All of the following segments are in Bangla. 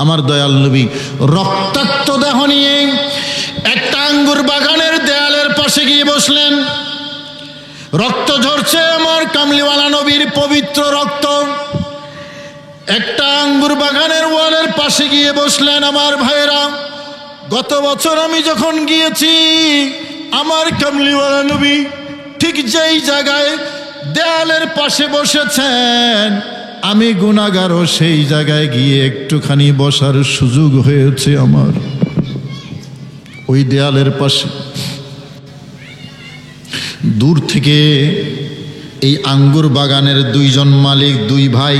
আমার দয়াল নবী রক্তাক্ত দেহ নিয়ে একটা আঙ্গুর বাগানের দেয়ালের পাশে গিয়ে বসলেন। রক্ত ঝরছে, আমার কামলিওয়ালা নবীর পবিত্র রক্ত। একটা আঙ্গুর বাগানের ওয়ালের পাশে গিয়ে বসলেন। আমার ভাইয়েরা, গত বছর আমি যখন গিয়েছি, আমার কামলিওয়ালা নবী ঠিক যেই জায়গায় দেয়ালের পাশে বসেছেন, আমি গুনাহগারও সেই জায়গায় গিয়ে একটুখানি বসার সুযোগ হয়েছে আমার। ওই দেয়ালের পাশে দূর থেকে এই আঙ্গুর বাগানের দুইজন মালিক, দুই ভাই,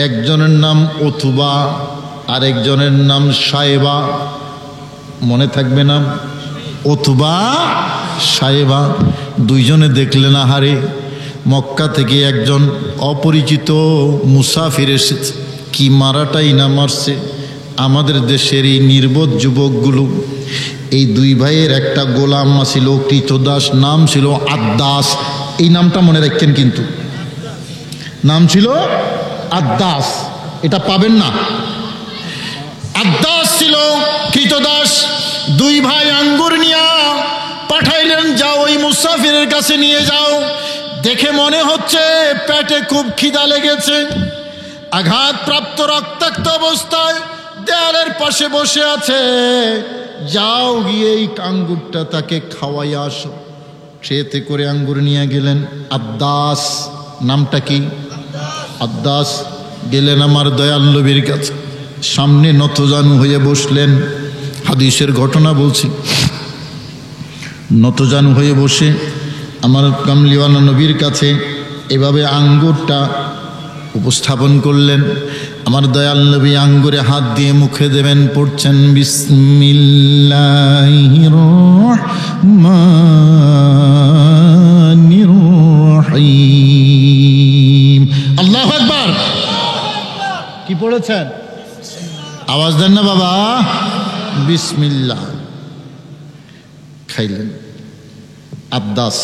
একজনের নাম ওতুবা আর একজনের নাম সায়েবা। মনে থাকবে নাম? ওতুবা, সায়েবা। দুইজনে দেখলেন, আহারে মক্কা থেকে একজন অপরিচিত মুসাফির এসেছে, কি মারাটাই না মারছে আমাদের দেশের এই নির্বোধ যুবকগুলো। এই দুই ভাইয়ের একটা গোলাম ছিল, কৃতদাস, নাম ছিল আদ্দাস। এই নামটা মনে রাখতেন, কিন্তু নাম ছিল আদ্দাস, এটা পাবেন না। আদ্দাস ছিল কৃতদাস। দুই ভাই আঙ্গুর নিয়ে পাঠাইলেন, যাও ওই মুসাফিরের কাছে নিয়ে যাও। দেখে মনে হচ্ছে পেটে খুব খিদা লেগেছে। আঘাতপ্রাপ্ত রক্তাক্ত অবস্থায় দেয়ালের পাশে বসে আছে। যাও গিয়ে এই আঙ্গুরটা তাকে খাওয়াইয়া আসো। ট্রেতে করে আঙ্গুর নিয়ে গেলেন। আদ্দাস, নামটা কি? আদ্দাস গেলেন আমার দয়াল নবীর কাছে, সামনে নতজানু হয়ে বসলেন। হাদিসের ঘটনা বলছি। নতজানু হয়ে বসে আমার কামলিওয়ালা নবীর কাছে এভাবে আঙ্গুরটা উপস্থাপন করলেন। আমার দয়াল নবী আঙ্গুরে হাত দিয়ে মুখে দেবেন, পড়ছেন বিসমিল্লাহির রহমানির রহিম। আল্লাহু আকবার। কি পড়েছেন? আওয়াজ দেন না বাবা। বিসমিল্লাহ। খাইলেন। আদ্দাস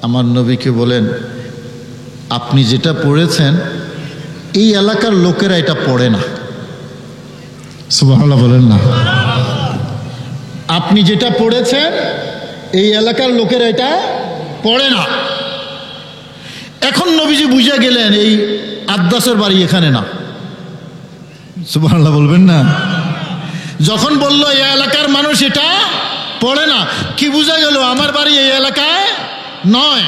আমার নবীকে বলেন, আপনি যেটা পড়েছেন এই এলাকার লোকেরা এটা পড়ে না। সুবহানাল্লাহ বলেন না। আপনি যেটা পড়েছেন এই এলাকার লোকেরা এটা পড়ে না। এখন নবীজি বুঝে গেলেন এই আদ্দাসের বাড়ি এখানে না। সুবহানাল্লাহ বলবেন না। যখন বলল এই এলাকার মানুষ এটা পড়ে না, কি বুঝে গেল? আমার বাড়ি এই এলাকায় নয়।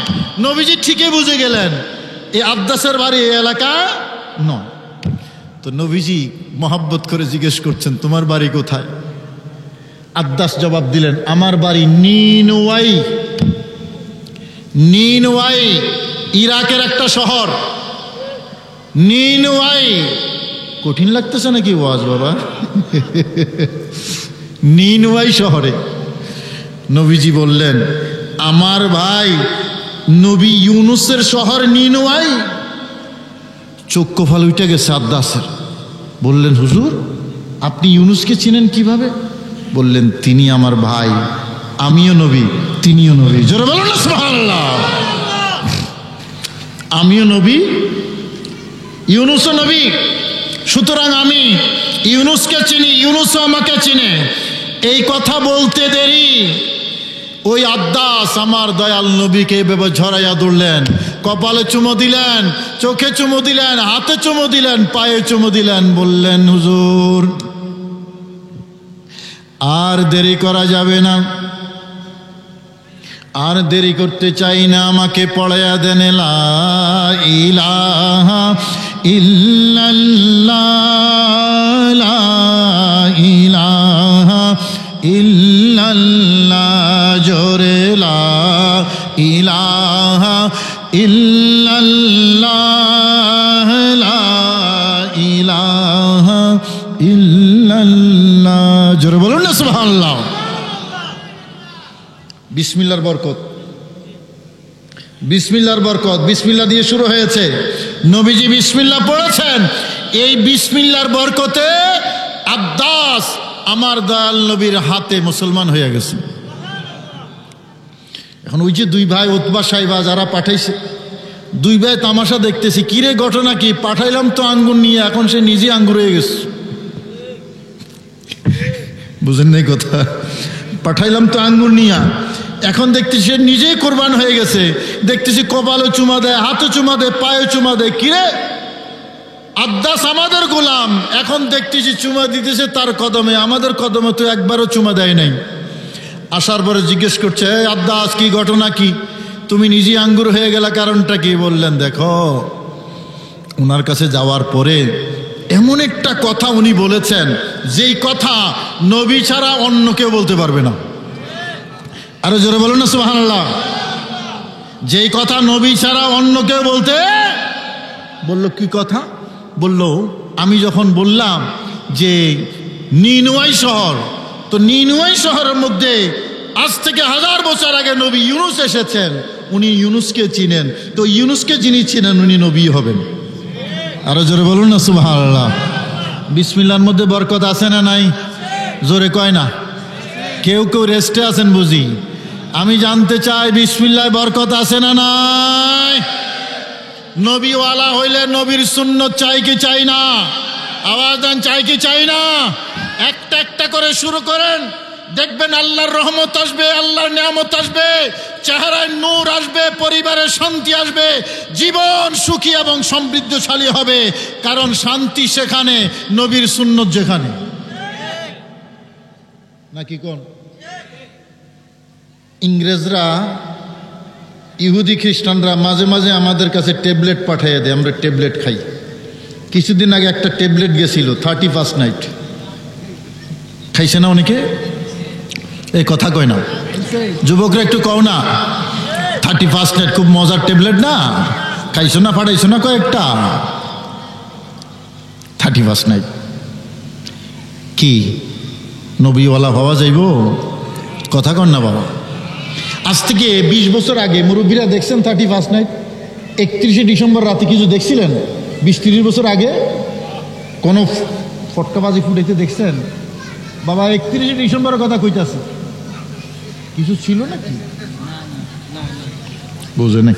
নবীজি ঠিকই বুঝে গেলেন এই আদ্দাসের বাড়ি এই এলাকা নয়। তো নবীজি মহব্বত করে জিজ্ঞেস করছেন, তোমার বাড়ি কোথায়? আদ্দাস জবাব দিলেন, আমার বাড়ি নিনওয়াই। নিনওয়াই ইরাকের একটা শহর। নিনওয়াই। কঠিন লাগতেছে নাকি ওয়াজ বাবা? নিনওয়াই শহরে। নবীজি বললেন, আমার ভাই নবী ইউনুসের শহর নিনওয়াই। চক্ষু ফাল উঠে গেছে আদ্দাসের। বললেন, হুজুর আপনি ইউনুসকে চিনেন কিভাবে? বললেন, তিনি আমার ভাই, আমিও নবী, তিনিও নবী। জোরে বলুন না সুবহানাল্লাহ। আমিও নবী, ইউনুসও নবী, সুতরাং আমি ইউনুসকে চিনি, ইউনুসও আমাকে চিনে। এই কথা বলতে দেরি ওই আদ্দাস আমার দয়াল নবীকে এভাবে ঝরাইয়া ধরলেন। কপালে চুমো দিলেন, চোখে চুমো দিলেন, হাতে চুমো দিলেন, পায়ে চুমো দিলেন। বললেন, হুজুর আর দেরি করা যাবে না, আর দেরি করতে চাই না, আমাকে পড়াইয়া দেন লা ইলাহা ইল্লাল্লাহ, লা ইলাহা ইল্লাল্লাহ, জোরে লা ইলাহা ইল্লাল্লাহ, লা ইলাহা ইল্লাল্লাহ, জোরে বলুন না সুবহানাল্লাহ। বিসমিল্লাহর বরকত, বিসমিল্লাহর বরকত। বিসমিল্লাহ দিয়ে শুরু হয়েছে। নবীজি বিসমিল্লাহ পড়েছেন। এই বিসমিল্লাহর বরকতে আদ্দাস আমার দয়াল নবীর হাতে মুসলমান হয়ে গেছে। এখন ওই যে দুই ভাই উতবা সাইবা যারা পাঠাইছে, দুই ভাই তামাশা দেখতেছি, কিরে ঘটনা কি? পাঠাইলাম তো আঙ্গুর নিয়ে, এখন সে নিজে আঙ্গুর হয়ে গেছে। বুঝেন নাই কথা? পাঠাইলাম তো আঙ্গুর নিয়া, এখন দেখতেছি সে নিজেই কোরবান হয়ে গেছে। দেখতেছি কপালও চুমা দেয়, হাতও চুমা দেয়, পায়েও চুমা দেয়। কিরে আদ্দাস আমাদের গোলাম, এখন দেখতেছি চুমা দিতেছে তার কদমে, আমাদের কদমে তো একবারও চুমা দেয় নাই। আসার পরে জিজ্ঞেস করছে, আদ্দাস কি ঘটনা, কি তুমি নিজেই আঙ্গুর হয়ে গেলা, কারণটা কি? বললেন, দেখো ওনার কাছে যাওয়ার পরে এমন একটা কথা উনি বলেছেন, যেই কথা নবী ছাড়া অন্য কেউ বলতে পারবে না। আরো জোরে বলুন না সুবহানাল্লাহ। যেই কথা নবী ছাড়া অন্য কেউ বলতে, বলল কি কথা? বলল, আমি যখন বললাম যে নিনুয়াই শহর, তো নিনুয়াই শহরের মধ্যে আজ থেকে 1000 বছর আগে নবী ইউনুস এসেছেন, উনি ইউনুসকে চিনেন, তো ইউনুসকে যিনি চিনেন উনি নবী হবেন। আরো জোরে বলুন না সুবহানাল্লাহ। বিসমিল্লাহর মধ্যে বরকত আছে না নাই? জোরে কয় না। কেউ কেউ রেস্টে আছেন বুঝি। আমি জানতে চাই বিসমিল্লাহ বরকত আছে না নাই? নবীওয়ালা হইলে নবীর সুন্নত চাই কি চাই না? আওয়াজ দেন, চাই কি চাই না? একটা একটা করে শুরু করেন, দেখবেন আল্লাহর রহমত আসবে, আল্লাহর নিয়ামত আসবে, চেহারায় নূর আসবে, পরিবারে শান্তি আসবে, জীবন সুখী এবং সমৃদ্ধশালী হবে। কারণ শান্তি সেখানে, নবীর সুন্নত যেখানে। নাকি কোন? ইংরেজরা, ইহুদি খ্রিস্টানরা মাঝে মাঝে আমাদের কাছে ট্যাবলেট পাঠিয়ে দেয়, আমরা ট্যাবলেট খাই। কিছুদিন আগে একটা ট্যাবলেট গেছিল 31st নাইট, খাইছে না অনেকে? এই কথা কয় না যুবকরা, একটু কও না। 31st নাইট খুব মজার ট্যাবলেট না? খাইছো না, পাঠাইছো না কয়েকটা? 31st নাইট কি নবীওয়ালা ভাবা যাইব? কথা কন না বাবা। আজ থেকে 20 বছর আগে মুরব্বীরা দেখছেন 31st নাইট? 31শে ডিসেম্বর রাতে কিছু দেখছিলেন? 20-30 বছর আগে কোনো ফটকাবাজি ফুটাইতে দেখছেন? বাবা 31শে ডিসেম্বরের কথা কইতাছে, কিছু ছিল নাকি? বুঝে নাই।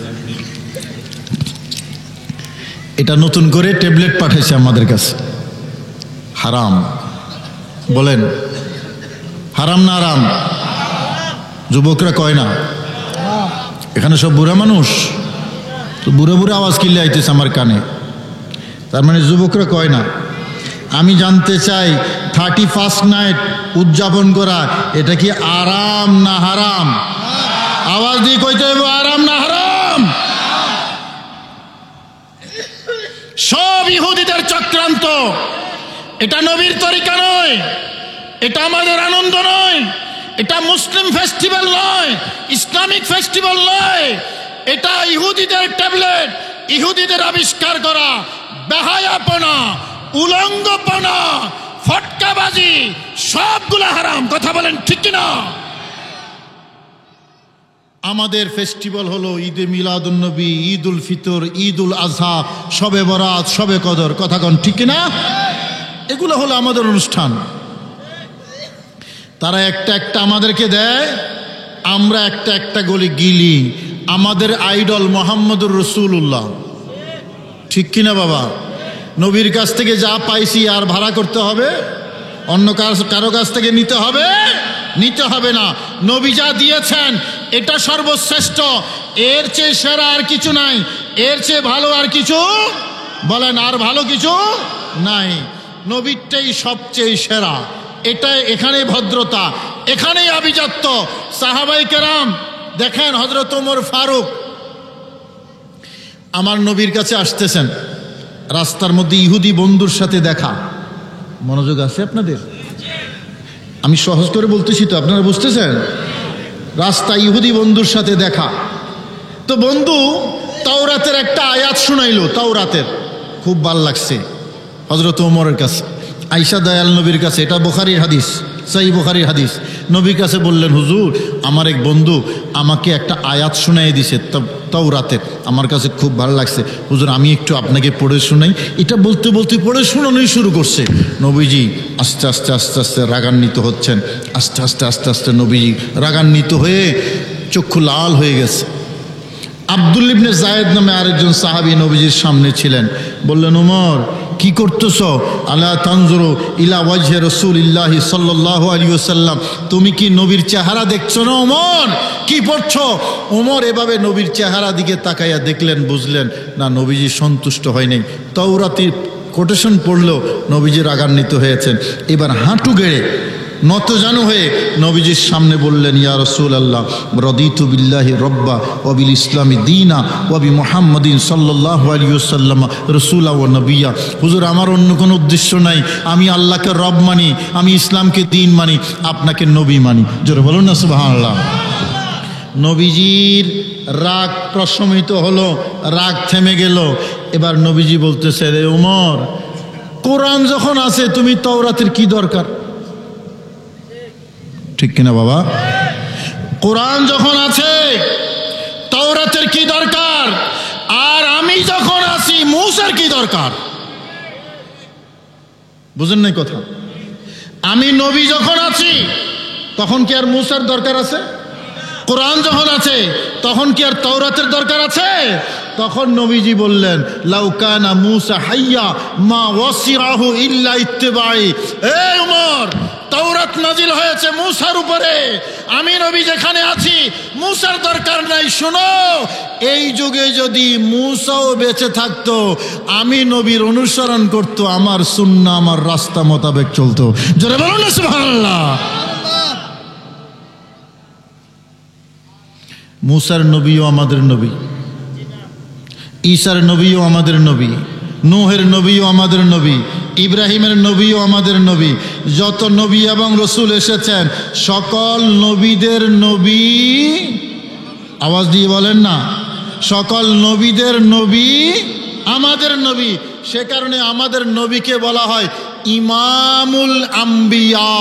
এটা নতুন করে ট্যাবলেট পাঠাইছে আমাদের কাছে। হারাম। বলেন হারাম না হারাম? যুবকরা কয় না। এখানে সব বুড়া মানুষ, তো বুড়ো বুড়ো আওয়াজ কিনলে আইতেছে আমার কানে, তার মানে যুবকরা কয় না। আমি জানতে চাই 31st নাইট উদযাপন করা এটা কি আরাম না হারাম? আওয়াজ দিয়ে কইতে হইব, আরাম না হারাম? সব ইহুদিদের চক্রান্ত। এটা নবীর তরিকা নয়, এটা আমাদের আনন্দ নয়, এটা মুসলিম ফেস্টিভ্যাল নয়, ইসলামিক ফেস্টিভ্যাল নয়। এটা ইহুদিদের ট্যাবলেট, ইহুদিদের আবিষ্কার করা বেহায়াপনা, উলঙ্গপনা, ফটকাবাজি, সবগুলা হারাম। কথা বলেন ঠিক কিনা? আমাদের ফেস্টিভ্যাল হলো ঈদে মিলাদুন্নবী, ঈদ উল ফিতর, ঈদ উল আজহা, শবে বরাত, শবে কদর। কথা কন ঠিক কিনা? এগুলো হলো আমাদের অনুষ্ঠান। তারা একটা একটা আমাদেরকে দেয়, আমরা একটা একটা গলি গিলি। আমাদের আইডল মোহাম্মদুর রাসূলুল্লাহ। ঠিক কিনা বাবা? নবীর কাছ থেকে যা পাইছি আর ভাড়া করতে হবে? অন্য কারো কাছ থেকে নিতে হবে? নিতে হবে না। নবী যা দিয়েছেন এটা সর্বশ্রেষ্ঠ, এর চেয়ে সেরা আর কিছু নাই, এর চেয়ে ভালো আর কিছু, বলেন আর ভালো কিছু নাই। নবীরটাই সবচেয়ে সেরা। এটাই, এখানে ভদ্রতা, এখানেই আভিজাত্য। সাহাবাই কেরাম দেখেন, হযরত ওমর ফারুক আমার নবীর কাছে আসতেছেন, রাস্তার মধ্যে ইহুদি বন্ধুর সাথে দেখা। মনোযোগ আছে আপনাদের? আমি সহজ করে বলতেছি তো, আপনারা বুঝতেছেন? রাস্তায় ইহুদি বন্ধুর সাথে দেখা। তো বন্ধু তাওরাতের একটা আয়াত শুনাইলো, তাওরাতের খুব ভাল লাগছে হযরত ওমরের কাছে। আয়েশা দয়াল নবীর কাছে, এটা বুখারীর হাদিস, সহিহ বুখারীর হাদিস। নবীর কাছে বললেন, হুজুর আমার এক বন্ধু আমাকে একটা আয়াত শুনাই দিছে তাওরাতের, আমার কাছে খুব ভালো লাগছে, হুজুর আমি একটু আপনাকে পড়ে শুনাই। এটা বলতে বলতে পড়ে শোনানোই শুরু করছে। নবীজি আস্তে আস্তে আস্তে আস্তে রাগান্বিত হচ্ছেন, আস্তে আস্তে আস্তে আস্তে নবীজি রাগান্বিত হয়ে চক্ষু লাল হয়ে গেছে। আব্দুল ইবনে যায়েদ নামে আরেকজন সাহাবী নবীজির সামনে ছিলেন, বললেন, ওমর কি করতেছ? আলা তানজুরু ইলা ওয়াজহি রাসূলিল্লাহি সাল্লাল্লাহু আলাইহি ওয়াসাল্লাম, তুমি কি নবীর চেহারা দেখছো না ওমর? কি পড়ছো? ওমর এভাবে নবীর চেহারা দিকে তাকাইয়া দেখলেন, বুঝলেন না নবীজি সন্তুষ্ট হয় নাই। তাওরাতের কোটেশন পড়লেও নবীজি রাগান্বিত হয়েছেন। এবার হাঁটু গেড়ে নতজানু হয়ে নবীজির সামনে বললেন, ইয়া রাসূলুল্লাহ, রাদিতু বিল্লাহি রব্বা ওয়া বিল ইসলামি দীনা ওয়া বি মুহাম্মাদিন সাল্লাল্লাহু আলাইহি ওয়াসাল্লাম রাসূলা ওয়া নবিয়্যা। হুজুর, আমার অন্য কোনো উদ্দেশ্য নাই, আমি আল্লাহকে রব মানি, আমি ইসলামকে দ্বীন মানি, আপনাকে নবী মানি। জোরে বলুন না সুবহানাল্লাহ। নবীজির রাগ প্রশমিত হলো, রাগ থেমে গেল। এবার নবীজি বলতেছে, রে ওমর, কোরআন যখন আছে তুমি তাওরাতের কি দরকার? ঠিক কিনা বাবা? কোরআন যখন আছে তাওরাতের কি দরকার? আর আমি যখন আছি মূসার কি দরকার? বুঝেন নাই কথা? আমি নবী যখন আছি তখন কি আর মূসার দরকার আছে? কোরআন যখন আছে তখন কি আর তাওরাতের দরকার আছে? তখন নবীজি বললেন, লাউ কানা মূসা হাইয়া মা ওয়াসিআহু ইল্লা ইত্তিবাই। এই ওমর, তাওরাত নাজিল হয়েছে মূসার উপরে, আমি নবী যেখানে আছি মূসার দরকার নাই। শোনো, এই যুগে যদি মূসাও বেঁচে থাকতো, আমি নবীর অনুসরণ করতো, আমার সুন্নাহ আমার রাস্তা মোতাবেক চলতো। জোরে বলুন না সুবহানাল্লাহ। মূসার নবীও আমাদের নবী, ঈসার নবীও আমাদের নবী, নূহের নবীও আমাদের নবী, ইব্রাহিমের নবীও আমাদের নবী। যত নবী এবং রসুল এসেছেন সকল নবীদের নবী, আওয়াজ দিয়ে বলেন না, সকল নবীদের নবী আমাদের নবী। সে কারণে আমাদের নবীকে বলা হয় ইমামুল আম্বিয়া,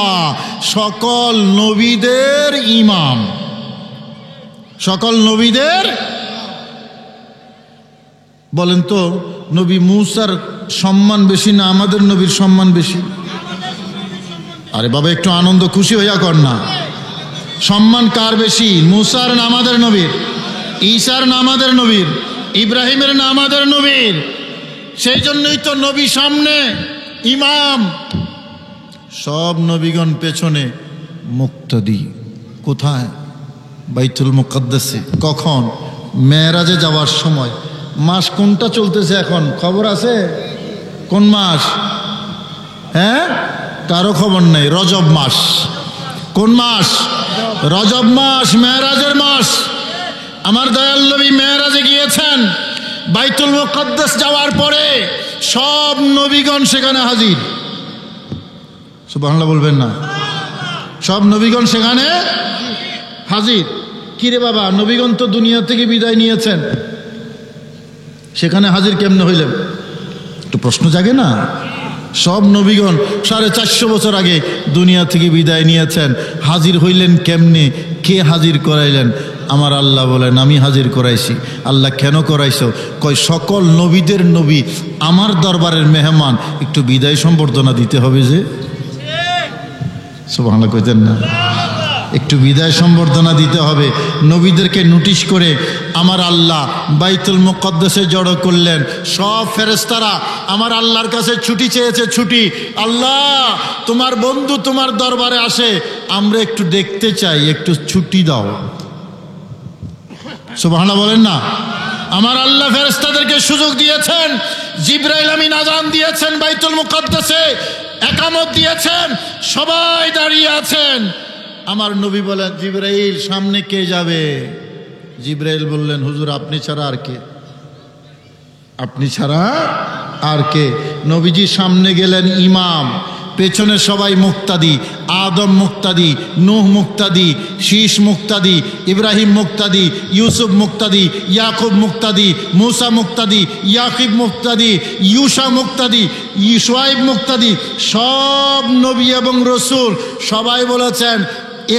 সকল নবীদের ইমাম, সকল নবীদের। বলেন তো, নবী মূসার সম্মান বেশি না আমাদের নবীর সম্মান বেশি? আরে বাবা, একটু আনন্দ খুশি হইয়া কর না। সম্মান কার বেশি? মূসার না আমাদের নবীর? ঈসার না আমাদের নবীর? ইব্রাহিমের না আমাদের নবীর? সেই জন্যই তো নবী সামনে ইমাম, সব নবীগণ পেছনে মুক্তাদি। কোথায়? বাইতুল মুকাদ্দাসে। কখন? মেরাজে যাওয়ার সময়। মাস কোনটা চলতেছে এখন খবর আছে? কোন মাস? হ্যাঁ, কারো খবর নেই। রজব মাস। কোন মাস? রজব মাস, মেরাজের মাস। আমার দয়াল নবী মেরাজে গিয়েছেন। বাইতুল মুকাদ্দাস যাওয়ার পরে সব নবীগণ সেখানে হাজির। সুবহানাল্লাহ বলবেন না? সব নবীগণ সেখানে হাজির। কিরে বাবা, নবীগণ তো দুনিয়া থেকে বিদায় নিয়েছেন, সেখানে হাজির কেমনে হইলেন? একটু প্রশ্ন জাগে না? সব নবীগণ 450 বছর আগে দুনিয়া থেকে বিদায় নিয়েছেন, হাজির হইলেন কেমনে? কে হাজির করাইলেন? আমার আল্লাহ বলেন, আমি হাজির করাইছি। আল্লাহ কেন করাইছো? কয় সকল নবীদের নবী আমার দরবারের মেহমান, একটু বিদায় সম্বর্ধনা দিতে হবে যে। সুবহানাল্লাহ কইতেন না? একটু বিদায় সম্বর্ধনা দিতে হবে। নবীদেরকে নোটিশ করে আমার আল্লাহ বাইতুল মুকাদ্দাসে জড়ো করলেন। সব ফেরেশতারা আমার আল্লাহর কাছে ছুটি চেয়েছে, ছুটি। আল্লাহ, তোমার বন্ধু তোমার দরবারে আসে, আমরা একটু দেখতে চাই, একটু ছুটি দাও। সুবহানাল্লাহ বলেন না? আমার আল্লাহ ফেরেশতাদেরকে সুযোগ দিয়েছেন। জিবরাইল আমিন আযান দিয়েছেন বাইতুল মুকাদ্দাসে, একামত দিয়েছেন, সবাই দাঁড়িয়ে আছেন। আমার নবী বলেন, জিবরাইল সামনে কে যাবে? জিবরাইল বললেন, হুজুর আপনি ছাড়া আর কে? আপনি ছাড়া আর কে? নবীজি সামনে গেলেন ইমাম, পেছনে সবাই মুক্তাদি। আদম মুক্তাদি, নূহ মুক্তাদি, শীষ মুক্তাদি, ইব্রাহিম মুক্তাদি, ইউসুফ মুক্তাদি, ইয়াকুব মুক্তাদি, মুসা মুক্তাদি, ইয়াকিব মুক্তাদি, ইউসা মুক্তাদি, শুআইব মুক্তাদি। সব নবী এবং রসুল সবাই বলেছেন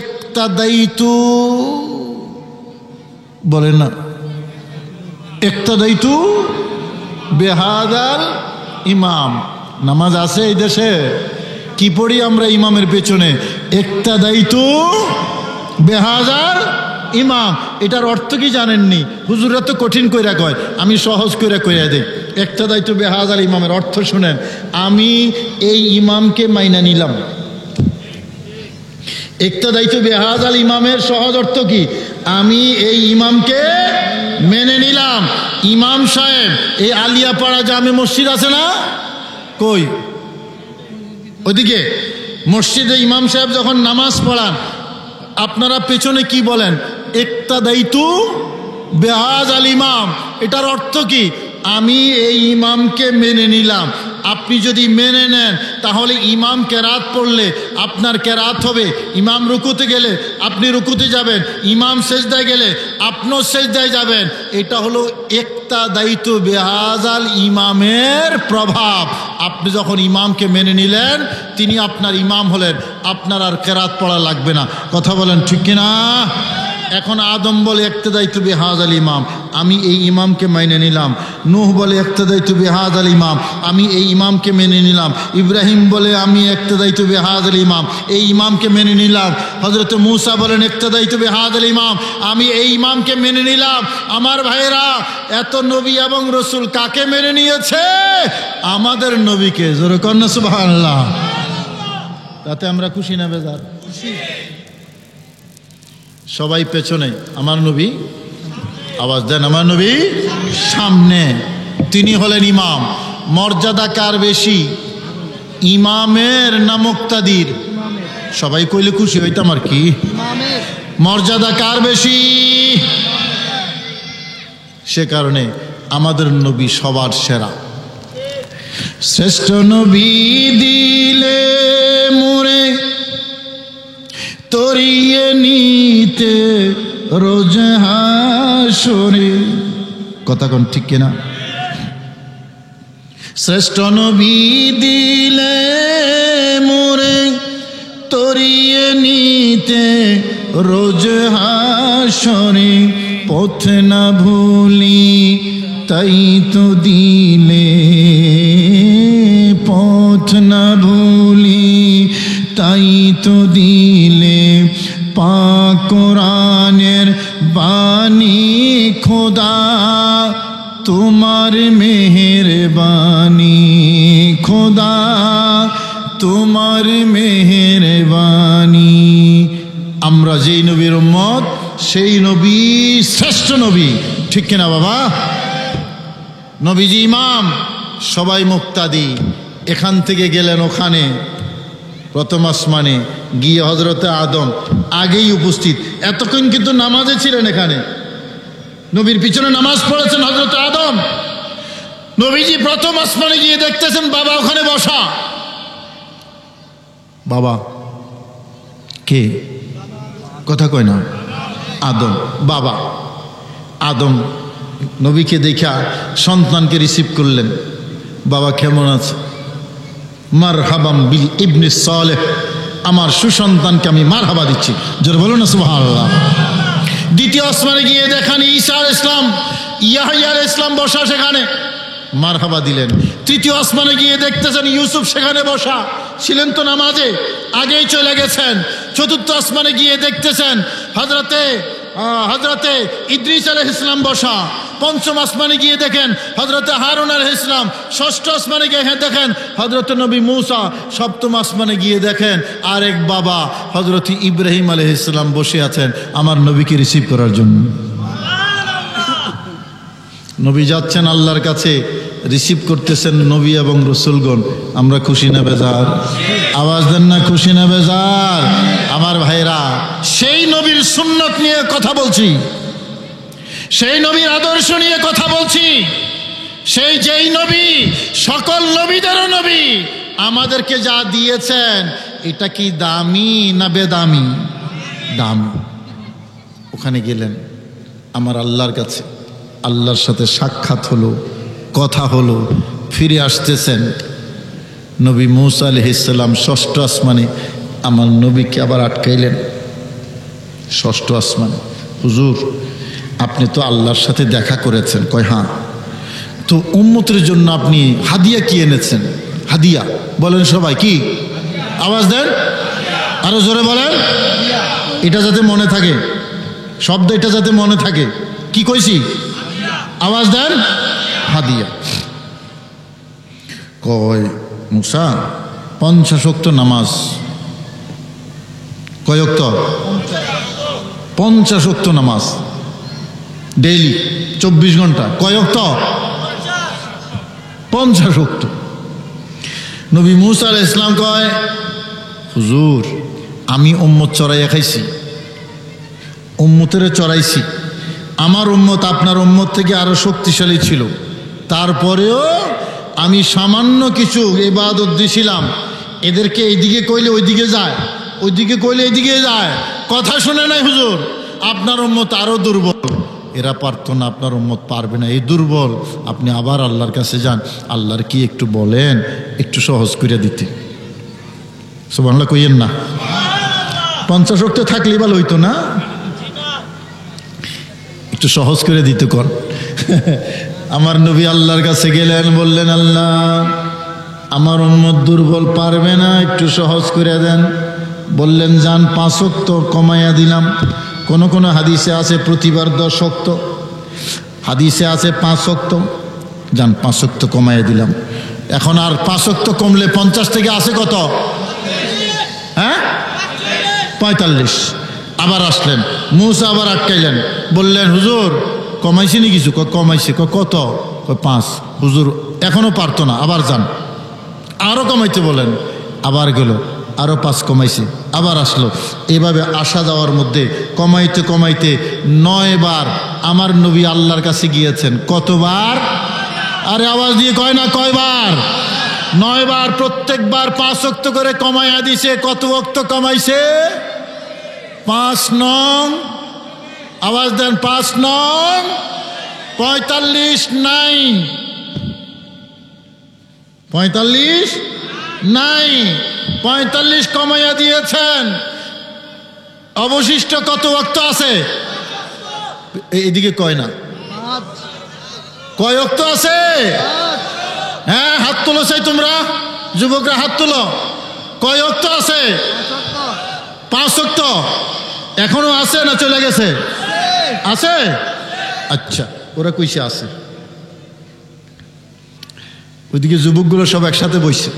ইক্তাদাইতু, বলেন না ইক্তাদাইতু বেহাদাল ইমাম। নামাজ আছে এই দেশে? কি পড়ি আমরা ইমামের পেছনে? ইক্তাদাইতু বেহাদাল ইমাম, এটার অর্থ কি জানেননি? হুজুররা তো কঠিন কইরা কয়, আমি সহজ কইরা কইরা দেই। ইক্তাদাইতু বিহাযাল ইমামের অর্থ শুনেন, আমি এই ইমামকে মাইনা নিলাম। ইক্তাদাইতু বিহাযাল ইমামের সহজ অর্থ কি? আমি এই ইমামকে মেনে নিলাম। ইমাম সাহেব এই আলিয়াপাড়া জামে মসজিদ আছে না, কই ওইদিকে মসজিদে ইমাম সাহেব যখন নামাজ পড়ান, আপনারা পেছনে কি বলেন? ইক্তাদাইতু বিহাযাল ইমাম। এটার অর্থ কি? আমি এই ইমামকে মেনে নিলাম। আপনি যদি মেনে নেন তাহলে ইমাম কেরাত পড়লে আপনার কেরাত হবে, ইমাম রুকুতে গেলে আপনি রুকুতে যাবেন, ইমাম সেজদায় গেলে আপনিও সেজদায় যাবেন। এটা হলো ইক্তাদাইতু বিহাযাল ইমামের প্রভাব। আপনি যখন ইমামকে মেনে নিলেন, তিনি আপনার ইমাম হলেন, আপনার আর কেরাত পড়া লাগবে না। কথা বলেন ঠিক কিনা? এখন আদম বলে ইক্তাদাইতু বিহাযাল ইমাম, আমি এই ইমামকে মেনে নিলাম। নূহ বলে ইক্তাদাইতু বিহাযাল ইমাম, আমি এই ইমামকে মেনে নিলাম। ইব্রাহিম বলে আমি ইক্তাদাইতু বিহাযাল ইমাম, এই ইমামকে মেনে নিলাম। হযরত মূসা বলেন ইক্তাদাইতু বিহাযাল ইমাম, আমি এই ইমামকে মেনে নিলাম। আমার ভাইরা, এত নবী এবং রসুল কাকে মেনে নিয়েছে? আমাদের নবীকে। জোরে কর না সুবহানাল্লাহ। তাতে আমরা খুশি না বেজার? খুশি। সবাই পেছনে, আমার নবী, আওয়াজ দেন, আমার নবী সামনে। তিনি হলেন ইমাম। মর্যাদা কার বেশি, ইমামের না মুক্তাদির? সবাই কইলে খুশি হইতাম আর কি। মর্যাদা কার বেশি? সে কারণে আমাদের নবী সবার সেরা। শ্রেষ্ঠ নবী দিলে মোরে তরিয়ে নিতে রোজ হাসরে। কথা কোন ঠিক কিনা? শ্রেষ্ঠ নবী দিলে মোরে তরিয়ে নিতে রোজ হাসরে। পথ না ভুলি তাই তো দিলে, পথ না ভুলি তাই তো দিলে। পাক কোরআনের বাণী খোদা তোমার মেহেরবানি, খোদা তোমার মেহেরবানি। আমরা যেই নবীর উম্মত, সেই নবী শ্রেষ্ঠ নবী। ঠিক কিনা বাবা? নবীজি ইমাম, সবাই মুক্তাদি। এখান থেকে গেলেন ওখানে, প্রথম আসমানে গিয়ে হযরতে আদম আগেই উপস্থিত। এতক্ষণ কিন্তু নামাজে ছিলেন, এখানে নবীর পিছনে নামাজ পড়েছেন হযরতে আদম। নবীজি প্রথম আসমানে গিয়ে দেখতেছেন বাবা ওখানে বসা। বাবা কে? কথা কয় না। আদম বাবা। আদম নবীকে দেখা সন্তানকে রিসিভ করলেন। বাবা কেমন আছে? মারহাবাম বিল ইবনে সালেহ, আমার সুসন্তানকে আমি মারহাবা দিচ্ছি। জোরে বলুন না সুবহানাল্লাহ। দ্বিতীয় আসমানে গিয়ে দেখেন ঈসা আলাইহিস সালাম, ইয়াহইয়া আলাইহিস সালাম বসা, সেখানে মারহাবা দিলেন। তৃতীয় আসমানে গিয়ে দেখতেছেন ইউসুফ সেখানে বসা, ছিলেন তো নামাজে, আগেই চলে গেছেন। চতুর্থ আসমানে গিয়ে দেখতেছেন হযরতে ইদ্রিস আলাইহিস সালাম বসা। পঞ্চম আসমানে গিয়ে দেখেন হযরতে হারুন আলাইহিস সালাম। ষষ্ঠ আসমানে গিয়ে দেখেন হযরত নবী মূসা। সপ্তম আসমানে গিয়ে দেখেন আরেক বাবা হযরত ইব্রাহিম আলাইহিস সালাম বসে আছেন আমার নবীকে রিসিভ করার জন্য। নবী যাচ্ছেন আল্লাহর কাছে, রিসিভ করতেছেন নবী এবং রসুলগণ। আমরা খুশি না বেজার? আওয়াজ দেন না, খুশি না বেজার? আমার ভাইরা, সেই নবীর সুন্নত নিয়ে কথা বলছি, সেই নবীর আদর্শ নিয়ে কথা বলছি। সেই যেই নবী সকল নবীদেরও নবী, আমাদেরকে যা দিয়েছেন এটা কি দামি না বেদামি? দামি। ওখানে গেলেন আমার আল্লাহর কাছে, আল্লাহর সাথে সাক্ষাৎ হলো, কথা হলো, ফিরে আসতেছেন। নবী মূসা আলাইহিস সালাম ষষ্ঠ আসমানে আমার নবীকে আবার আটকাইলেন। ষষ্ঠ আসমানে, হুজুর আপনি তো আল্লাহর সাথে দেখা করেছেন। কয় হ্যাঁ। তো উম্মতের জন্য আপনি হাদিয়া কি এনেছেন? হাদিয়া বলেন সবাই, কি? আওয়াজ দেন, আরো জোরে বলেন, এটা যাতে মনে থাকে। শব্দ এটা যাতে মনে থাকে। কি কইছি? আওয়াজ দেন, হাদিয়া। কয় মুসা 50 ওয়াক্ত নামাজ। কয় ওয়াক্ত? 50 ওয়াক্ত নামাজ ডেইলি 24 ঘন্টা। কয় ওয়াক্ত? 50 ওয়াক্ত। নবী মুসা আলাইহিস সালাম কয়, হুজুর আমি উম্মত চড়াইয়া খাইছি, উম্মতের চড়াইছি। আমার উম্মত আপনার উম্মত থেকে আরো শক্তিশালী ছিল, তারপরেও আমি সামান্য কিছু ইবাদত দিছিলাম। এদেরকে এইদিকে কইলে ওইদিকে যায়, ওইদিকে কইলে এইদিকে যায়, কথা শুনে নাই হুজুর। আপনার উম্মত আরো দুর্বল, এরা পারতো না, আপনার উম্মত পারবে না, এই দুর্বল। আপনি আবার আল্লাহর কাছে যান, আল্লাহর কি একটু বলেন, একটু সহজ করে দিতে। সুবহানাল্লাহ কইয়েন না। 50 ওয়াক্ত থাকলেই ভালো হইতো না? একটু সহজ করে দিতে কোন। আমার নবী আল্লাহর কাছে গেলেন, বললেন আল্লাহ আমার উম্মত দুর্বল, পারবে না, একটু সহজ করে দেন। বললেন যান 5 ওয়াক্ত কমাইয়া দিলাম। কোন কোন হাদিসে আছে প্রতিবার 10 ওয়াক্ত, হাদিসে আছে 5 ওয়াক্ত। যান 5 ওয়াক্ত কমাইয়া দিলাম। এখন আর 5 ওয়াক্ত কমলে 50 থেকে আসে কত? হ্যাঁ 45। আবার আসলেন মুসা, আবার আটকাইলেন, বললেন হুজুর কমাইছি নি কিছু? কমাইছে। কত? 5। হুজুর এখনো পারতো না, আবার যান, আরো কমাইতে বলেন। আবার গেল, আরো 5 কমাইছে, আবার আসলো। এভাবে আসা যাওয়ার মধ্যে কমাইতে কমাইতে 9 বার আমার নবী আল্লাহর কাছে গিয়েছেন। কতবার? আরে আওয়াজ দিয়ে কয় না, কয়বার? 9 বার। প্রত্যেকবার 5 ওয়াক্ত করে কমাইয়া দিছে। কত ওয়াক্ত কমাইছে? 5 নং, আওয়াজ দেন, 5 নং 45 নাই, 45 নাই, 45 কমাইয়া দিয়েছেন। অবশিষ্ট কত ওয়াক্ত আছে? এইদিকে কয় না, কয় ওয়াক্ত আছে? হ্যাঁ হাত তুলো, চাই তোমরা যুবকরা হাত তুলো। কয় ওয়াক্ত আছে? 5 ওয়াক্ত। এখনো আছে না চলে গেছে? আছে। আচ্ছা, ওরা কইছে আছে। ওইদিকে যুবকগুলো সব একসাথে বসছে।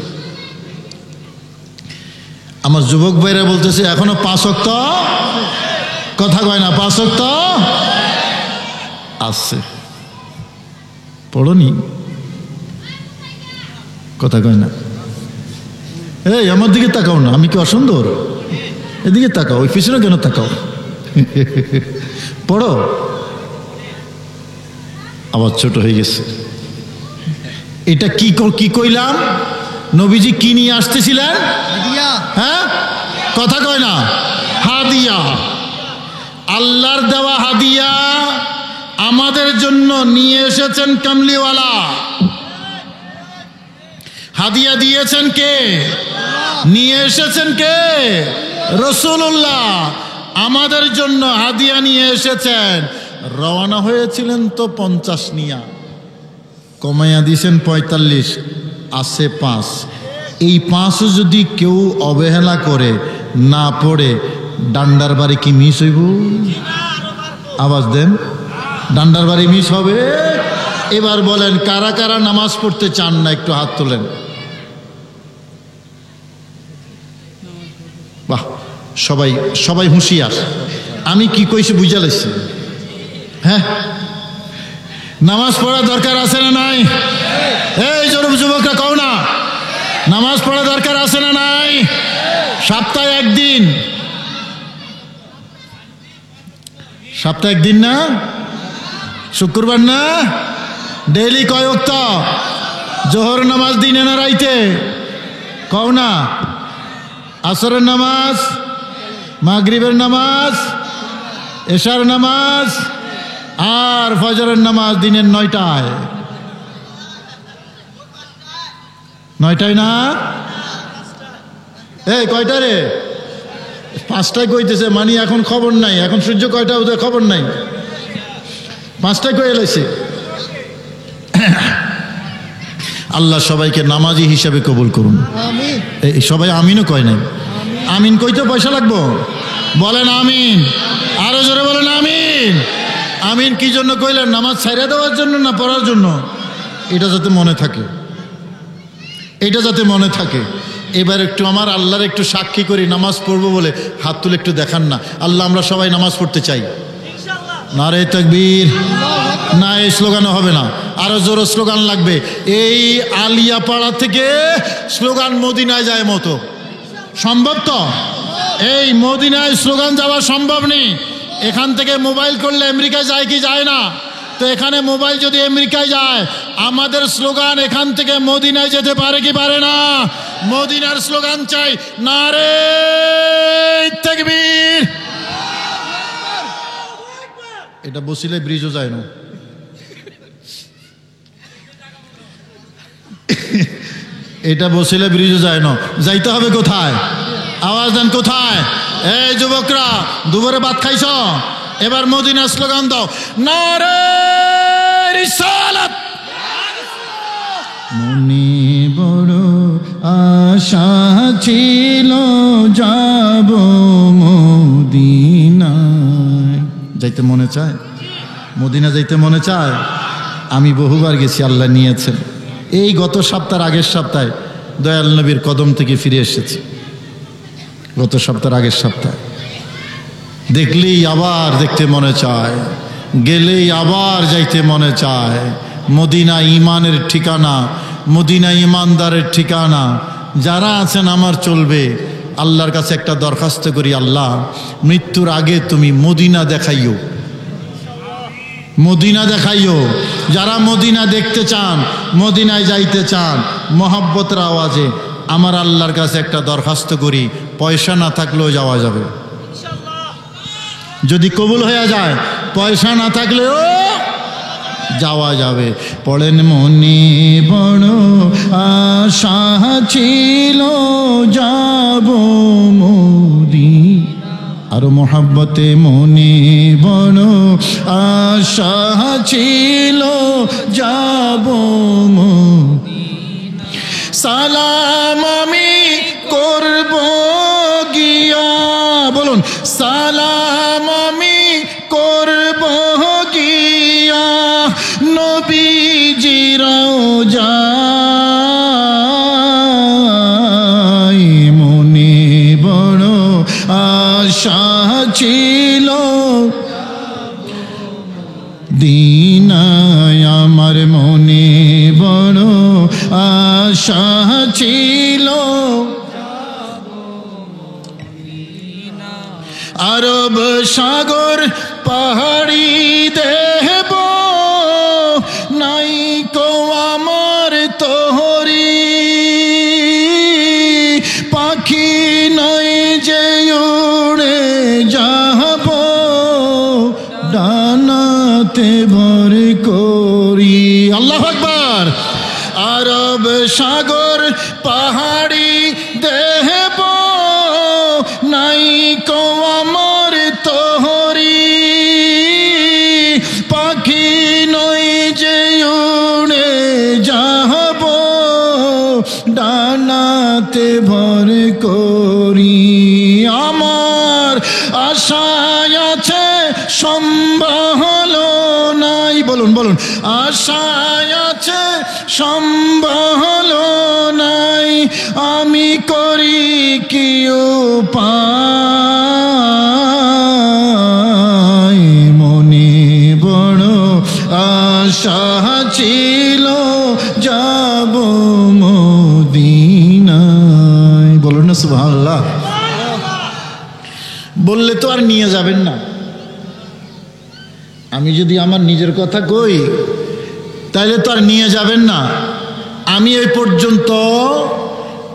আমার যুবক ভাইরা বলতেছে এখনো 5 ওয়াক্ত, কথা কয় না, 5 ওয়াক্ত আছে। পড়নি, কথা কয় না। এই আমার দিকে তাকাও না, আমি কি অসুন্দর? এদিকে তাকাও, ওই পিছনে কেন তাকাও? পড়ো। আবার ছোট হয়ে গেছে। এটা কি কইলাম? নবীজি কি নিয়ে আসতেছিলেন? হ্যাঁ কথা কয় না, হাদিয়া। আল্লাহর দেওয়া হাদিয়া আমাদের জন্য নিয়ে এসেছেন কামলিওয়ালা। হাদিয়া দিয়েছেন কে? নিয়ে এসেছেন কে? রাসূলুল্লাহ। আমাদের জন্য হাদিয়া নিয়ে এসেছেন। রওনা হয়েছিলেন তো 50 নিয়া, কমাইয়া দিয়েছেন 45, আছে 5। এই 5 যদি কেউ অবহেলা করে না পড়ে, ডান্ডার বাড়ি কি মিস হইব? আওয়াজ দেন, ডান্ডার বাড়ি মিস হবে। এবার বলেন কারা কারা নামাজ পড়তে চান না, একটু হাত তোলেন। বাহ, সবাই সবাই হুঁশিয়ার। আমি কি কইছি বুঝা লাইছি? হ্যাঁ নামাজ পড়া দরকার আছে না নাই? এই যুবকরা কও না, নামাজ পড়া দরকার আছে না নাই? সপ্তাহে একদিন, সপ্তাহে একদিন না, শুক্রবার না, ডেইলি কয় ওয়াক্ত? জোহর নামাজ দিনে না রাইতে? কও না। আসরের নামাজ, মাগরিবের নামাজ, এশার নামাজ আর ফজরের নামাজ দিনের 9টায়। 9টায় না? এই কয়টা রে? 5টায় কইতেছে, মানে এখন খবর নাই। এখন সূর্য কয়টা ওদের খবর নাই। 5টায় কয়ে লাইছে। আল্লাহ সবাইকে নামাজি হিসাবে কবুল করুন। এই সবাই আমিনও কয় নাই। আমিন কইতে পয়সা লাগবো? বলেন আমিন। আরো জোরে বলেন আমিন। আমিন কি জন্য কইলেন? নামাজ ছাইড়া দেওয়ার জন্য না পড়ার জন্য? এটা যাতে মনে থাকে, এটা যাতে মনে থাকে। এবার একটু আমার আল্লাহর একটু সাক্ষী করি, নামাজ পড়বো বলে হাত তুলে একটু দেখান না। আল্লাহ আমরা সবাই নামাজ পড়তে চাই। নারে তাকবীর। না, এই স্লোগানও হবে না, আরো জোরে স্লোগান লাগবে। এই আলিয়াপাড়া থেকে স্লোগান মদিনায় যায় মতো সম্ভব তো? এই মদিনায় স্লোগান যাওয়া সম্ভব নেই। এখান থেকে মোবাইল করলে আমেরিকায় যায় কি যায় না? তো এখানে মোবাইল যদি আমেরিকায় যায়, আমাদের স্লোগান এখান থেকে মদিনায় যেতে পারে কি পারে না? মদিনার স্লোগান চাই, নারে তাকবীর। এটা বসিলে ব্রিজও যায় না। এটা বসিলে ব্রিজও যায় না। যাইতে হবে কোথায়? আওয়াজ দেন কোথায়? এই যুবকরা, দুপুরে ভাত খাইছ? এবার মদিনার স্লোগান দাও, নারে রিসালাত। মনে বড় আশা ছিল যাব মদিনায়। যাইতে মনে চায়? মদিনা যাইতে মনে চায়? আমি বহুবার গেছি, আল্লাহ নিয়েছেন। এই গত সপ্তাহের আগের সপ্তাহে দয়াল নবীর কদম থেকে ফিরে এসেছি। গত সপ্তাহের আগের সপ্তাহে দেখলেই আবার দেখতে মনে চায়, গেলেই আবার যাইতে মনে চায়। মদিনা ইমানের ঠিকানা, মদিনা ইমানদারের ঠিকানা। যারা আছেন আমার চলবে, আল্লাহর কাছে একটা দরখাস্ত করি, আল্লাহ মৃত্যুর আগে তুমি মদিনা দেখাইও, মদিনা দেখাইও। যারা মদিনা দেখতে চান, মদিনায় যাইতে চান, মহব্বতের আওয়াজে আমার আল্লাহর কাছে একটা দরখাস্ত করি, পয়সা না থাকলেও যাওয়া যাবে। যদি কবুল হয়ে যায়, পয়সা না থাকলেও যাওয়া যাবে। পড়েন, মনে বড় আশা ছিল যাব মদিনা। আরো মহাব্বতে, মনে বড় আশা ছিল যাব মদিনা। সালাম আমি করব গিয়া, বলুন সালাম আমি করব গিয়া নবীজির রওজায়। মনে বড় আশা ছিল দিনায় আমার, মনে বড় আশা ছিল আরব সাগর পাহাড়ি দেব, নাই কো আমার তোহরি পাখি নাই যে উড়ে যাব, ডানাতে ভর করি। আল্লাহু আকবার। আরব সাগর পাহাড়ি দেব, নাই কো আমার তোহরি পাখি নই যে উড়ে যাব, ডানাতে ভর করি। আমার আশায় আছে সম্বল নাই, বলুন বলুন, আশায় আছে সম্বল নাই, আমি করি কি উপায়। মনে বড় আশা ছিল যাব মদিনায়। বলুন না সুবহানাল্লাহ। বললে তো আর নিয়ে যাবেন না। আমি যদি আমার নিজের কথা কই, তাহলে তো আর নিয়ে যাবেন না। আমি এই পর্যন্ত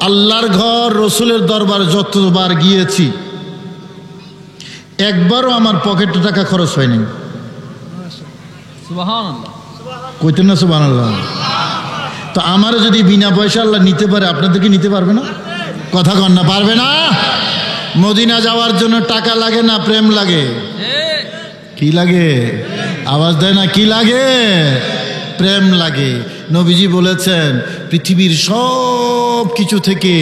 আল্লাহর ঘর, রসুলের দরবার যতবার গিয়েছি, একবারও আমার পকেটে টাকা খরচ হয়নি। কইতেন না সুবহানাল্লাহ? তো আমারও যদি বিনা পয়সা আল্লাহ নিতে পারে, আপনাদেরকে নিতে পারবে না? কথা কন না, পারবে না? মদিনা যাওয়ার জন্য টাকা লাগে না প্রেম লাগে? কি লাগে? আওয়াজ দেয় না, কি লাগে? প্রেম লাগে। নবীজি বলেছেন, পৃথিবীর সব কিছু থেকে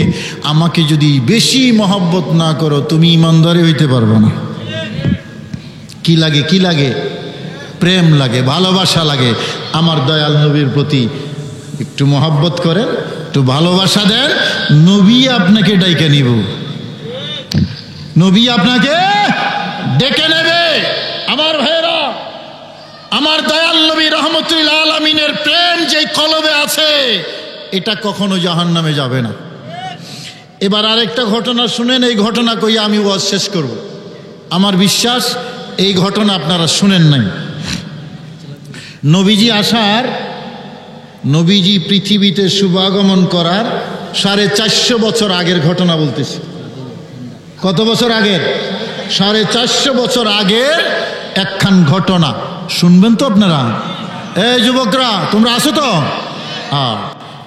আমাকে যদি বেশি মহব্বত না করো, তুমি ইমানদারি হইতে পারবে না। কি লাগে? কি লাগে? প্রেম লাগে, ভালোবাসা লাগে। আমার দয়াল নবীর প্রতি একটু মহব্বত করেন, একটু ভালোবাসা দেন, নবী আপনাকে ডাইকে নিব, নবী আপনাকে ডেকে নেবে। আমার ভাইরা, আমার দয়াল নবী রহমতুল আলামিনের প্রেম যেই কলবে আছে, এটা কখনো জাহান্নামে যাবে না। এবার আরেকটা ঘটনা শুনেন, এই ঘটনা কইয়া আমি ওয়াজ শেষ করব। আমার বিশ্বাস এই ঘটনা আপনারা শুনেন নাই। নবীজি পৃথিবীতে শুভাগমন করার 450 বছর আগের ঘটনা বলতেছি। কত বছর আগের? 450 বছর আগের একখান ঘটনা শুনবেন তো আপনারা? এই যুবকরা, তোমরা আছো তো?